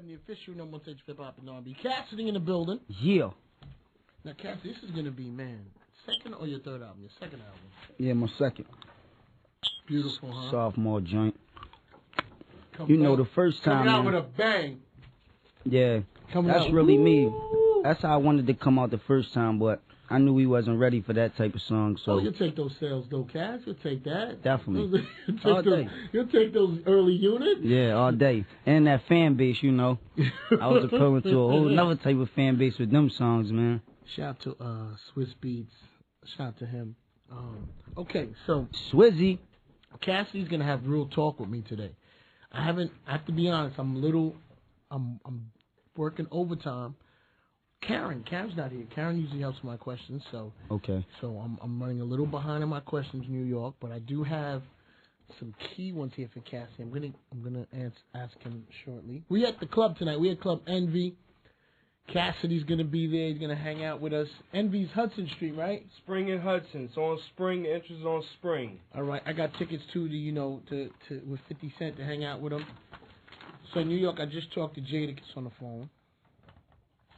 The official #1 hip hop and R&B. Cassidy in the building. Yeah. Now, Cassidy, this is gonna be, man, second or your third album? Your second album. Yeah, my second. Beautiful, huh? Sophomore joint. You know, the first time. Coming out with a bang. Yeah. Coming That's out. really me. Woo! That's how I wanted to come out the first time, but I knew he wasn't ready for that type of song. So. Oh, you'll take those sales though, Cass. You'll take that. Definitely. All day. You'll take those early units. Yeah, all day. And that fan base, you know. I was appealing to a whole another type of fan base with them songs, man. Shout out to Swiss Beats. Shout out to him. Okay, so Swizzy. Cassidy's gonna have real talk with me today. I have to be honest, I'm working overtime. Karen's not here. Karen usually helps my questions, so okay. So I'm running a little behind on my questions in New York, but I do have some key ones here for Cassidy. I'm gonna ask him shortly. We at the club tonight. We at Club Envy. Cassidy's gonna be there. He's gonna hang out with us. Envy's Hudson Street, right? Spring and Hudson. It's on Spring. The entrance is on Spring. All right. I got tickets too to with 50 Cent to hang out with him. So in New York, I just talked to Jadakiss on the phone.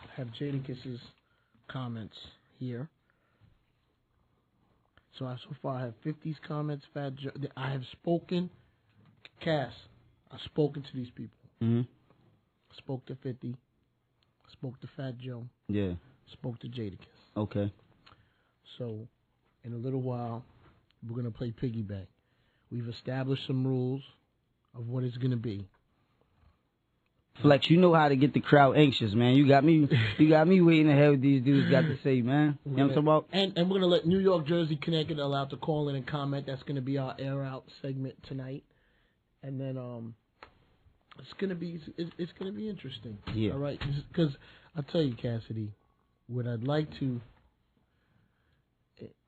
I have Jadakiss's comments here. So far I have 50's comments. Fat Joe. I have spoken. Cass. I've spoken to these people. Mhm. Spoke to 50. Spoke to Fat Joe. Yeah. Spoke to Jadakiss. Okay. So, in a little while, we're gonna play piggyback. We've established some rules of what it's gonna be. Flex, you know how to get the crowd anxious, man. You got me waiting to hear what these dudes got to say, man. You know what I'm talking about? And we're gonna let New York, Jersey, Connecticut allowed to call in and comment. That's gonna be our air out segment tonight. And then it's gonna be interesting. Yeah. All right, because I'll tell you, Cassidy, what I'd like to,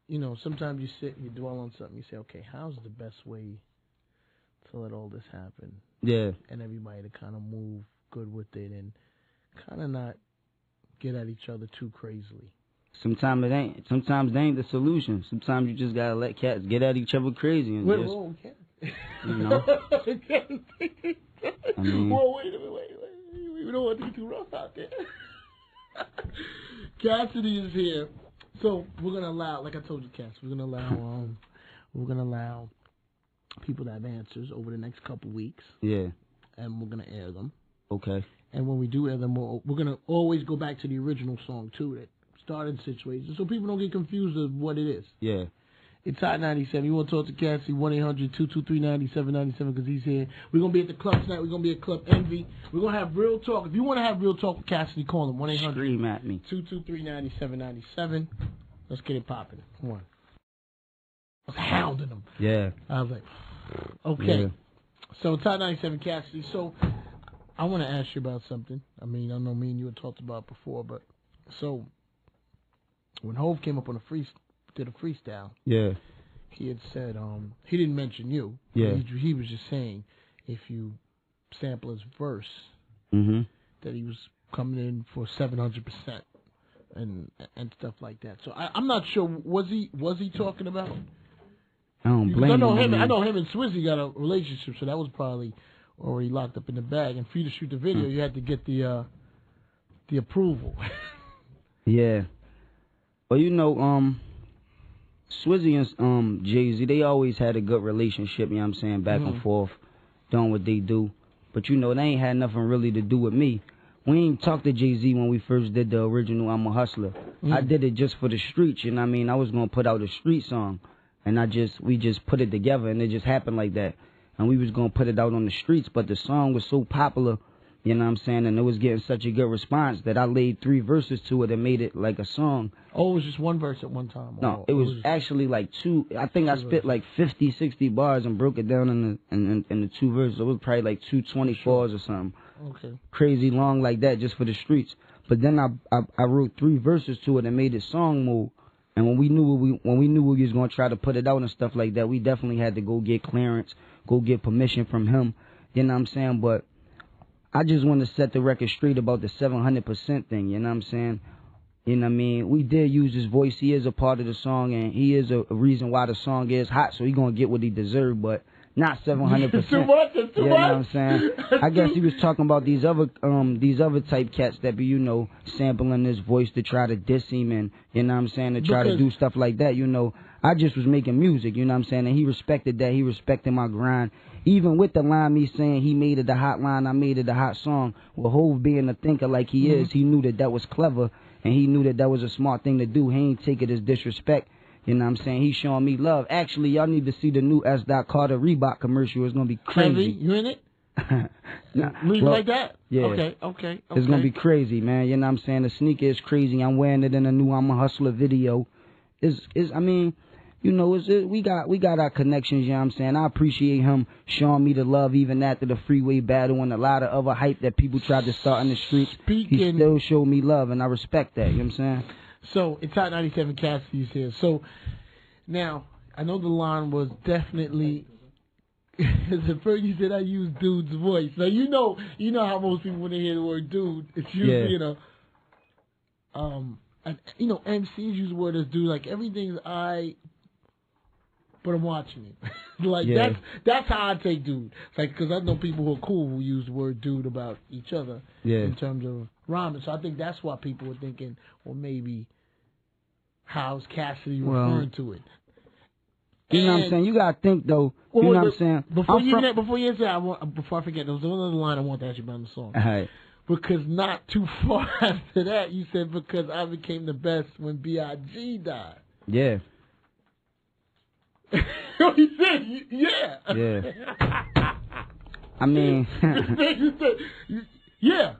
you know, sometimes you sit and you dwell on something. You say, okay, how's the best way to let all this happen? Yeah. And everybody to kind of move good with it and kind of not get at each other too crazily. Sometimes it ain't. Sometimes they ain't the solution. Sometimes you just gotta let cats get at each other crazy and just, you know. I mean, whoa, wait a minute, wait. We don't want to be too rough out there. Cassidy is here, so we're gonna allow, like I told you, Cass, we're gonna allow people to have answers over the next couple weeks. Yeah. And we're gonna air them. Okay. And when we do air them, we're gonna always go back to the original song too that started the situation, so people don't get confused of what it is. Yeah. It's Hot 97. You want to talk to Cassidy? 1-800-223-9797 because he's here. We're gonna be at the club tonight. We're gonna be at Club Envy. We're gonna have real talk. If you want to have real talk with Cassidy, call him 1-800. Scream at me. 223-9797. Let's get it popping. Come on. I was hounding him. Yeah. I was like, okay. Yeah. So it's Hot 97, Cassidy. So I want to ask you about something. I mean, I know me and you had talked about it before, but so when Hov came up on did a freestyle. Yeah. He had said, he didn't mention you. Yeah. He was just saying if you sample his verse, that he was coming in for 700% and stuff like that. So I'm not sure. Was he talking about? I don't blame him. I know him and Swizzy got a relationship, so that was probably already locked up in the bag. And for you to shoot the video, you had to get the approval. Yeah. Well, you know, Swizzy and Jay-Z, they always had a good relationship, you know what I'm saying, back and forth, doing what they do. But, you know, they ain't had nothing really to do with me. We ain't talked to Jay-Z when we first did the original I'm a Hustler. I did it just for the streets, you know what I mean? I was going to put out a street song, and we just put it together, and it just happened like that. And we was going to put it out on the streets, but the song was so popular, you know what I'm saying, and it was getting such a good response that I laid 3 verses to it and made it like a song. Oh, it was just one verse at one time? No, it was actually like 2. I think I spit like 50, 60 bars and broke it down in the 2 verses. So it was probably like 224s or something. Okay. Crazy long like that just for the streets. But then I wrote 3 verses to it and made it song mode. And when we knew we was gonna try to put it out and stuff like that, we definitely had to go get clearance, go get permission from him. You know what I'm saying? But I just want to set the record straight about the 700% thing. You know what I'm saying? You know what I mean? We did use his voice. He is a part of the song, and he is a reason why the song is hot, so he going to get what he deserved. But not 700%. Too much. It's too You know much. what I'm saying? I guess he was talking about these other type cats that be, you know, sampling his voice to try to diss him and, you know what I'm saying, to try to do stuff like that. You know, I just was making music, you know what I'm saying, and he respected that. He respected my grind. Even with the line me saying he made it a hot line, I made it a hot song, with Hov being a thinker like he is, he knew that that was clever, and he knew that that was a smart thing to do. He ain't take it as disrespect. You know what I'm saying? He's showing me love. Actually, y'all need to see the new S. Carter Reebok commercial. It's going to be crazy. Heavy? You in it? Nah, Leave well, like that? Yeah. Okay. It's going to be crazy, man. You know what I'm saying? The sneaker is crazy. I'm wearing it in a new I'm a Hustler video. I mean, you know, we got our connections, you know what I'm saying? I appreciate him showing me the love even after the freeway battle and a lot of other hype that people tried to start in the streets. He still showed me love, and I respect that, you know what I'm saying? So, it's Hot 97 Cassidy's here. So, now, I know the line was definitely... the first you said I use dude's voice. Now, you know how most people, when they hear the word dude, it's usually, MCs use the word as dude, like, everything's but I'm watching it. Like, that's how I take dude. Like, because I know people who are cool who use the word dude about each other in terms of rhyming. So I think that's why people were thinking, well, maybe how's Cassidy referring to it? You know what I'm saying? You got to think, though. You know what I'm saying? Before you answer that, before I forget, there was another line I want to ask you about in the song. All right. Because not too far after that, you said, because I became the best when B.I.G. died. Yeah. He said, yeah. Yeah. I mean... yeah.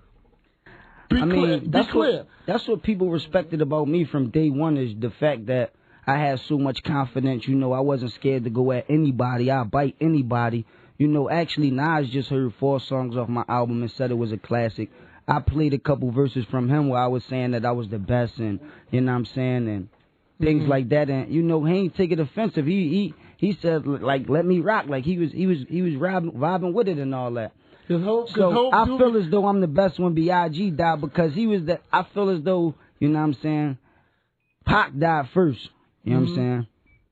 Be clear. That's what people respected about me from day one, is the fact that I had so much confidence. You know, I wasn't scared to go at anybody. I bite anybody. You know, actually, Nas just heard 4 songs off my album and said it was a classic. I played a couple verses from him where I was saying that I was the best, and, you know what I'm saying, and things like that. And, you know, he ain't take it offensive. He said, like, let me rock. Like, he was vibing with it and all that. I feel as though I'm the best when B.I.G. died, because I feel as though, you know what I'm saying, Pac died first. You know what I'm saying?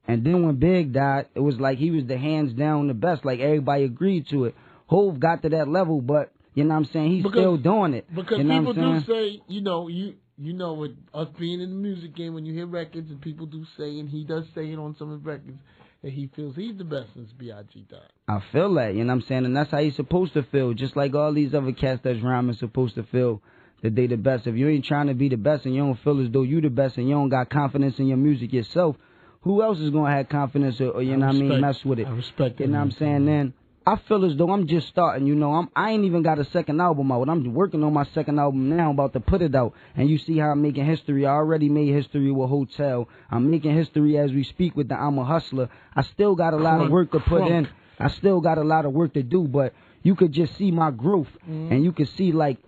And then when Big died, it was like he was the hands down the best. Like, everybody agreed to it. Hov got to that level, but, you know what I'm saying, he's still doing it. Because you know people do say, you know, with us being in the music game, when you hear records, and people do say, and he does say it on some of his records, that he feels he's the best since B.I.G. died. I feel that, you know what I'm saying? And that's how he's supposed to feel, just like all these other cats that's rhyming supposed to feel. That they the best. If you ain't trying to be the best and you don't feel as though you the best and you don't got confidence in your music yourself, who else is going to have confidence or you know what I mean, mess with it? I respect it. You know what I'm saying? Then I feel as though I'm just starting, you know. I ain't even got a second album out. I'm working on my second album now. I'm about to put it out. And you see how I'm making history. I already made history with Hotel. I'm making history as we speak with the I'm a Hustler. I still got a lot of work to put in. I still got a lot of work to do, but you could just see my growth. And you could see, like,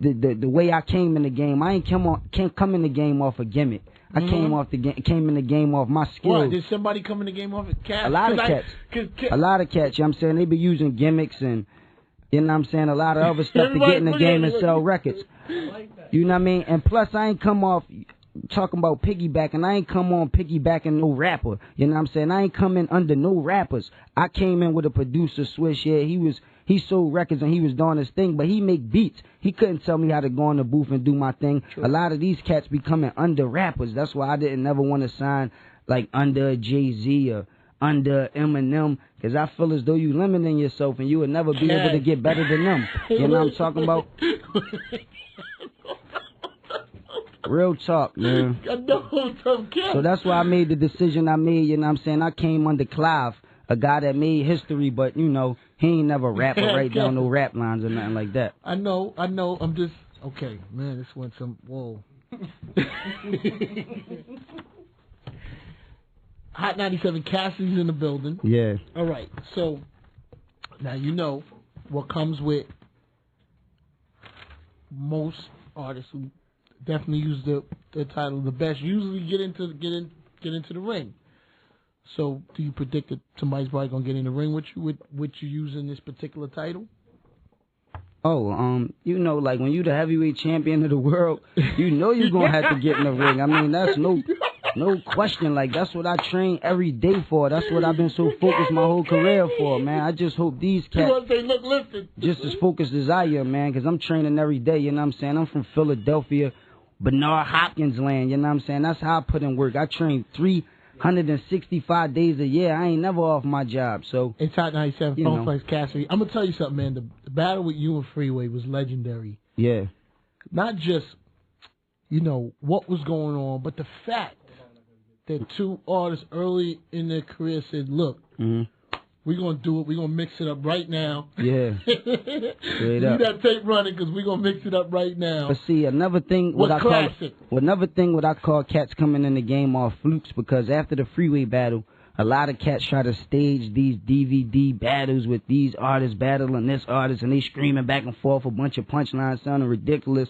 the way I came in the game. I can't come in the game off a gimmick. I came in the game off my skills. What, did somebody come in the game off a cat? A lot of cats. A lot of cats, you know what I'm saying? They be using gimmicks and, you know what I'm saying, a lot of other stuff to get in the game and sell records. You know what I mean? And plus, I ain't come off talking about piggybacking. I ain't come on piggybacking no rapper. You know what I'm saying? I ain't come in under no rappers. I came in with a producer, Swish. Yeah, he sold records and he was doing his thing, but he make beats. He couldn't tell me how to go in the booth and do my thing. True. A lot of these cats be coming under rappers. That's why I didn't never want to sign like under Jay-Z or under Eminem, because I feel as though you limiting yourself and you would never be able to get better than them. You know what I'm talking about? Real talk, man. So that's why I made the decision I made, you know what I'm saying? I came under Clive, a guy that made history, but, you know, he ain't never rap or write down no rap lines or nothing like that. I know. I'm just, okay, man, this went some, whoa. Hot 97, Cassidy's in the building. Yeah. All right, so, now you know what comes with most artists who definitely use the title the best usually get into the ring. So do you predict that somebody's probably gonna get in the ring with you using this particular title? Oh, you know, like when you the heavyweight champion of the world, you know you're gonna have to get in the ring. I mean, that's no No question. Like, that's what I train every day for. That's what I've been so focused my whole career for, man. I just hope these cats just as focused as I am, man, because I'm training every day, you know what I'm saying? I'm from Philadelphia, Bernard Hopkins land, you know what I'm saying? That's how I put in work. I train 365 days a year. I ain't never off my job, so. It's Hot 97, Phone Flex, Cassidy. I'm going to tell you something, man. The battle with you and Freeway was legendary. Yeah. Not just, you know, what was going on, but the fact that two artists early in their career said, look, we're going to do it. We're going to mix it up right now. Yeah. Straight up. Leave that tape running because we're going to mix it up right now. But see, another thing what I call cats coming in the game are flukes, because after the Freeway battle, a lot of cats try to stage these DVD battles with these artists battling this artist, and they screaming back and forth a bunch of punchlines sounding ridiculous.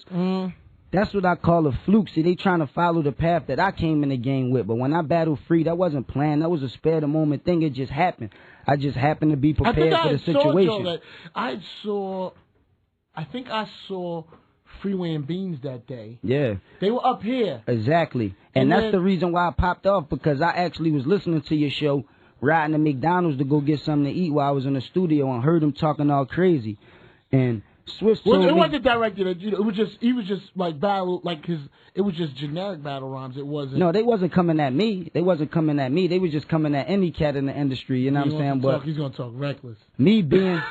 That's what I call a fluke. See, they trying to follow the path that I came in the game with. But when I battled Free, that wasn't planned. That was a spare-the-moment thing. It just happened. I just happened to be prepared for the situation. I think I saw Freeway and Beans that day. Yeah. They were up here. Exactly. And that's the reason why I popped off, because I actually was listening to your show, riding to McDonald's to go get something to eat while I was in the studio, and heard him talking all crazy. And Swiss told me, it wasn't directed at you. It was just, he was just like battle, like it was just generic battle rhymes. It wasn't. No, they wasn't coming at me. They wasn't coming at me. They was just coming at any cat in the industry. You know what I'm saying? But he's gonna talk reckless. Me being,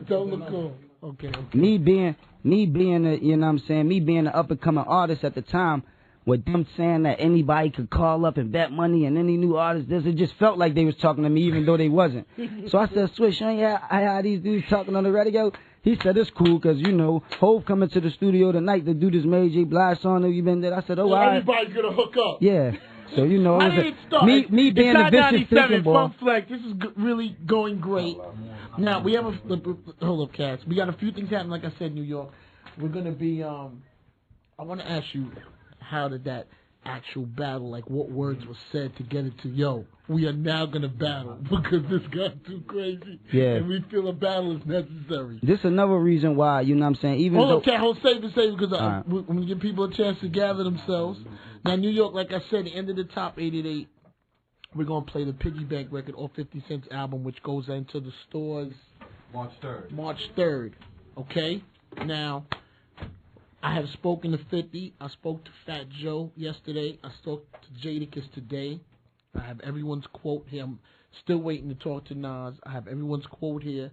don't look cool. Okay. Me being, you know what I'm saying? Me being an up and coming artist at the time, with them saying that anybody could call up and bet money and any new artist, it just felt like they was talking to me even though they wasn't. So I said, Swish, I had these dudes talking on the radio. He said, it's cool because, you know, Hove coming to the studio tonight to do this Mary J. Blige song that you been there. I said, all right. Everybody's going to hook up. Yeah. So, you know, me being a vicious thinking boy. Funk Flex. This is really going great. Now, we have hold up, Cass. We got a few things happening, like I said, in New York. We're going to be, I want to ask you, how did that actual battle, like what words were said to get it to, yo, we are now going to battle because this got too crazy. Yeah. And we feel a battle is necessary. This is another reason why, you know what I'm saying, even hold save because we're going to give people a chance to gather themselves. Now, New York, like I said, the end of the top 888, we're going to play the Piggy Bank record off 50 Cent's album, which goes into the stores March 3rd. March 3rd. Okay? Now, I have spoken to 50. I spoke to Fat Joe yesterday. I spoke to Jadakiss today. I have everyone's quote here. I'm still waiting to talk to Nas. I have everyone's quote here.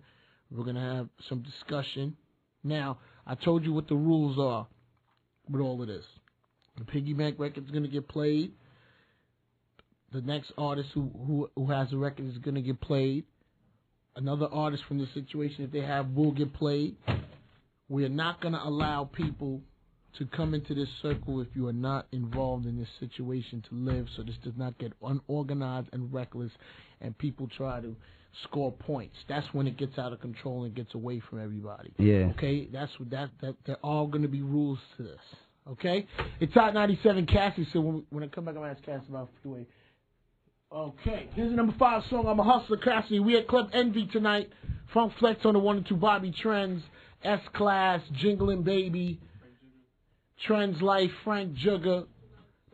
We're going to have some discussion. Now, I told you what the rules are with all of this. The Piggy Bank record is going to get played. The next artist who has a record is going to get played. Another artist from the situation that they have will get played. We are not going to allow people to come into this circle if you are not involved in this situation to live, so this does not get unorganized and reckless and people try to score points. That's when it gets out of control and gets away from everybody. Yeah. Okay? That's what that there are going to be rules to this. Okay? It's Hot 97 Cassie, so when I come back I'm going to ask Cassie about Freeway. Okay, here's the number 5 song. I'm a Hustler, Cassidy. We at Club Envy tonight. Funk Flex on the 1 and 2, Bobby Trends, S-Class, Jingling Baby, Trends Life, Frank Jugger,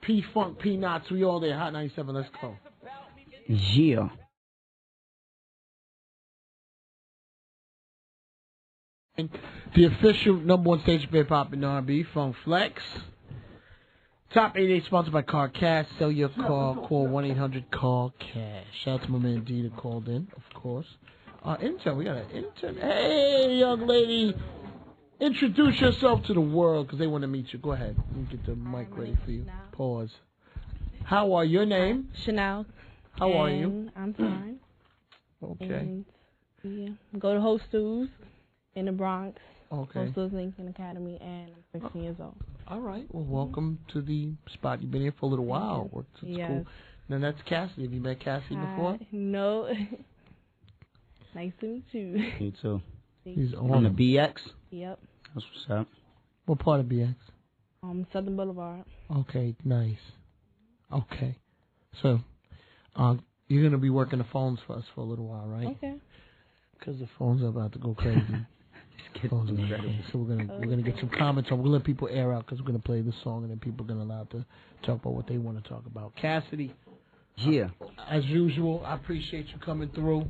P-Funk, P-Knots. We all there. Hot 97, let's go. Yeah. The official number 1 station for hip-hop and R&B, Funk Flex. Top 88 sponsored by Car Cash. Sell your car. Call 1-800-CAR-CASH. Shout out to my man D that called in, of course. Intern, we got an intern. Hey, young lady. Introduce yourself to the world because they want to meet you. Go ahead. Let me get the mic ready for you. Pause. How are your name? Chanel. How are you? I'm fine. Okay. And, yeah, go to Hostels in the Bronx. Okay. Hostels Lincoln Academy, and I'm 16 years old. All right. Well, welcome to the spot. You've been here for a little while. It's yes. cool. Now, that's Cassidy. Have you met Cassidy before? No. Nice to meet you. Me too. He's on the BX? Yep. That's what's up. What part of BX? Southern Boulevard. Okay, nice. Okay. So, you're going to be working the phones for us for a little while, right? Okay. Because the phones are about to go crazy. Phones are gonna ring. So we're gonna get some comments on. We're gonna let people air out because we're gonna play this song and then people are gonna allow to talk about what they want to talk about. Cassidy. Yeah. As usual, I appreciate you coming through.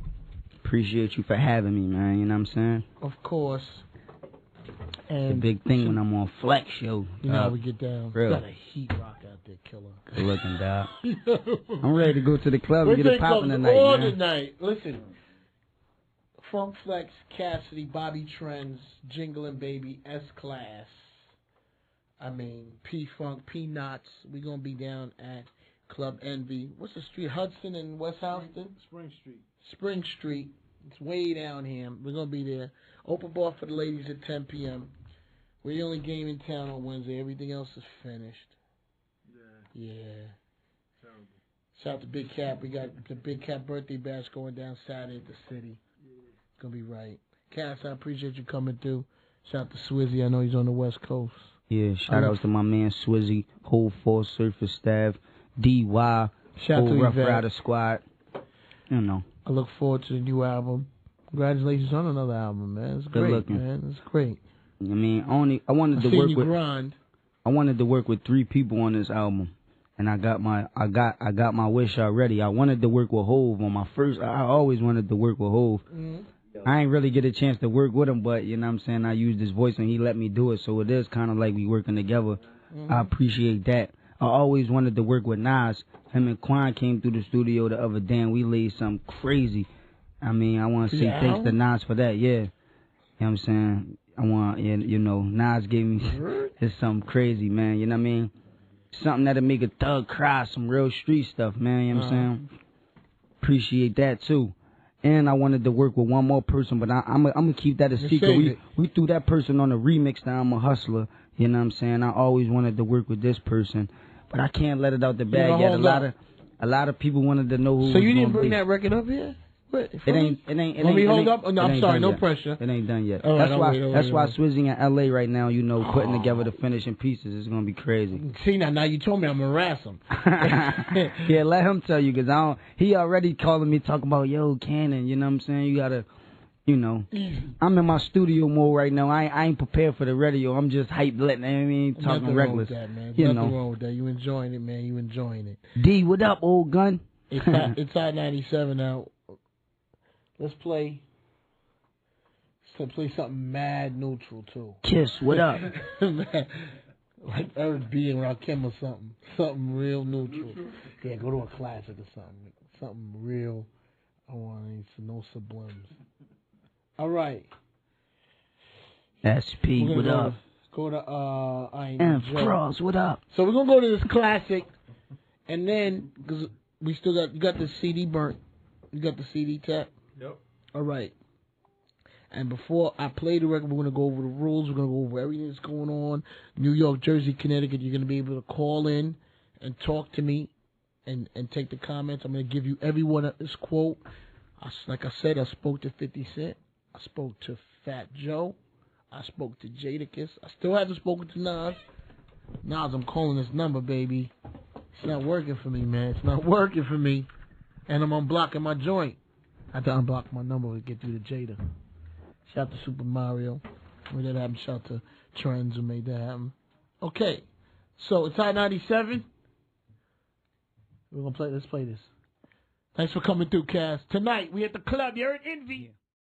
Appreciate you for having me, man. You know what I'm saying? Of course. And it's a big thing when I'm on Flex, yo. You know how we get down. Real. Got a heat rock out there, killer. Good looking, dog. I'm ready to go to the club and get it popping tonight, all man. Tonight. Listen. Funk Flex, Cassidy, Bobby Trends, Jingling Baby, S-Class. I mean, P-Funk, P-Knots. We're going to be down at Club Envy. What's the street? Hudson and West Houston? Spring Street. Spring Street. It's way down here. We're going to be there. Open bar for the ladies at 10 p.m. We're the only game in town on Wednesday. Everything else is finished. Yeah. Terrible. Shout out to Big Cap. We got the Big Cap birthday bash going down Saturday at the city. It's going to be right. Cass, I appreciate you coming through. Shout out to Swizzy. I know he's on the West Coast. Yeah, shout out to my man Swizzy, whole Force Surface staff, DY, whole Rough Rider squad. You know. I look forward to the new album. Congratulations on another album, man. It's great, looking. man. It's great. I mean, I wanted to work with. I wanted to work with 3 people on this album, and I got my wish already. I wanted to work with Hove on my first. I always wanted to work with Hove. Mm-hmm. I ain't really get a chance to work with him, but you know what I'm saying, I used his voice and he let me do it, so it is kind of like we working together. Mm-hmm. I appreciate that. I always wanted to work with Nas. Him and Quan came through the studio the other day and we laid something crazy. I mean, I want to say thanks to Nas for that, yeah. You know what I'm saying? I want, you know, Nas gave me it's something crazy, man, you know what I mean? Something that'll make a thug cry, some real street stuff, man, you know what I'm saying? Appreciate that, too. And I wanted to work with one more person, but I'm going to keep that a secret. We threw that person on a remix that I'm a hustler, you know what I'm saying? I always wanted to work with this person, but I can't let it out the bag yet. A lot of people wanted to know who. So you didn't bring that record up here? It ain't. Let me hold up. No, I'm sorry, no pressure. It ain't done yet. Right, that's why Swizzy in L.A. right now, you know, putting together the finishing pieces is gonna be crazy. See now you told me I'm gonna harass him. Yeah, let him tell you, cause he already calling me talking about Cannon. You know what I'm saying? You gotta, you know, I'm in my studio mode right now. I ain't prepared for the radio. I'm just hyped, letting talking reckless. Nothing wrong with that, man. You Nothing wrong with that. You enjoying it, man. You enjoying it. D, what up, old gun? It's hot 97 now. Let's play something mad neutral, too. Kiss, what up? Like Earth B and Rakim or something. Something real neutral. Yeah, go to a classic or something. Something real. I want no sublims. All right. SP, what up? Go to, and Frost, what up? So we're going to go to this classic. And then, because we still you got the CD burnt. You got the CD tap. Yep. All right. And before I play the record, we're going to go over the rules. We're going to go over everything that's going on. New York, Jersey, Connecticut, you're going to be able to call in and talk to me and take the comments. I'm going to give you everyone this quote. Like I said, I spoke to 50 Cent. I spoke to Fat Joe. I spoke to Jadakiss. I still haven't spoken to Nas. Nas, I'm calling this number, baby. It's not working for me, man. It's not working for me. And I'm unblocking my joint. I have to unblock my number to get through to Jada. Shout out to Super Mario. Made that happen. Shout out to Trends who made that happen. Okay. So it's Hot 97. Let's play this. Thanks for coming through, Cass. Tonight we at the club. You're at Envy. Yeah.